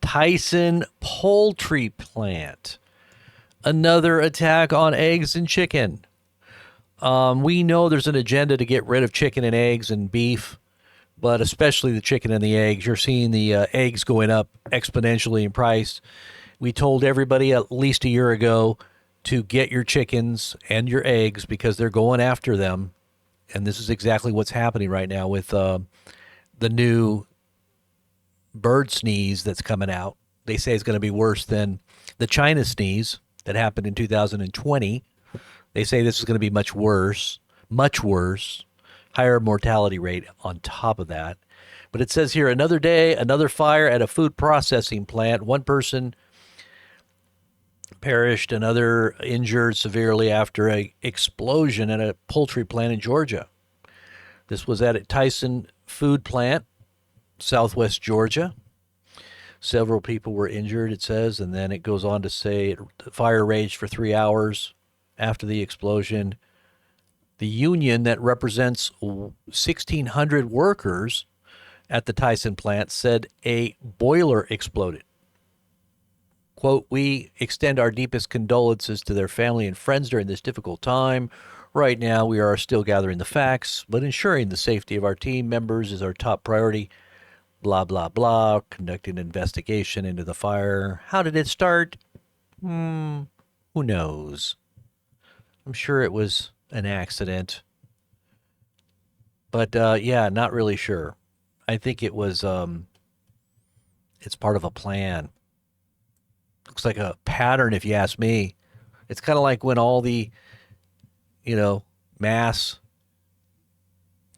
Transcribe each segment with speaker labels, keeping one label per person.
Speaker 1: Tyson poultry plant. Another attack on eggs and chicken. We know there's an agenda to get rid of chicken and eggs and beef, but especially the chicken and the eggs. You're seeing the eggs going up exponentially in price. We told everybody at least a year ago to get your chickens and your eggs because they're going after them. And this is exactly what's happening right now with the new bird sneeze that's coming out. They say it's going to be worse than the China sneeze that happened in 2020. They say this is going to be much worse, higher mortality rate on top of that. But it says here, another day, another fire at a food processing plant. One person perished, another injured severely after an explosion at a poultry plant in Georgia. This was at a Tyson food plant, southwest Georgia. Several people were injured, it says, and then it goes on to say the fire raged for 3 hours after the explosion. The union that represents 1,600 workers at the Tyson plant said a boiler exploded. Quote, we extend our deepest condolences to their family and friends during this difficult time. Right now, we are still gathering the facts, but ensuring the safety of our team members is our top priority. Blah, blah, blah. Conducting an investigation into the fire. How did it start? Who knows? I'm sure it was an accident. But, yeah, not really sure. I think it was, it's part of a plan. Looks like a pattern, if you ask me. It's kind of like when all the, mass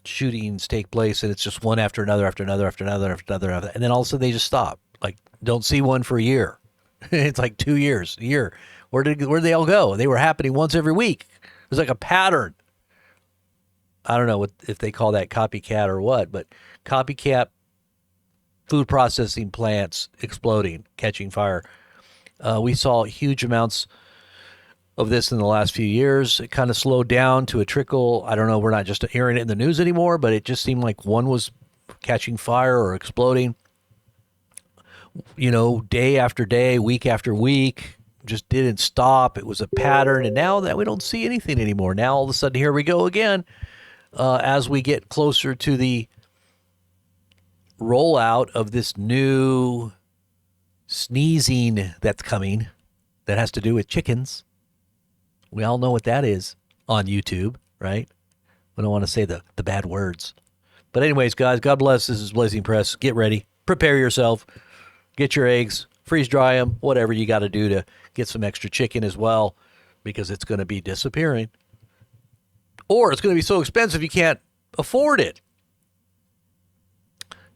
Speaker 1: shootings take place and it's just one after another, after another, after another, after another. And then all of a sudden they just stop. Like, don't see one for a year. It's like 2 years, a year. Where did they all go? They were happening once every week. It was like a pattern. I don't know if they call that copycat or what, but copycat food processing plants exploding, catching fire. We saw huge amounts of this in the last few years. It kind of slowed down to a trickle. I don't know. We're not just hearing it in the news anymore, but it just seemed like one was catching fire or exploding, day after day, week after week. Just didn't stop. It was a pattern. And now that we don't see anything anymore, now all of a sudden here we go again. As we get closer to the rollout of this new sneezing that's coming that has to do with chickens. We all know what that is on YouTube, right? We don't want to say the bad words. But anyways, guys, God bless. This is Blazing Press. Get ready. Prepare yourself. Get your eggs. Freeze dry them. Whatever you got to do to get some extra chicken as well, because it's going to be disappearing. Or it's going to be so expensive you can't afford it.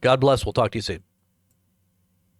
Speaker 1: God bless. We'll talk to you soon.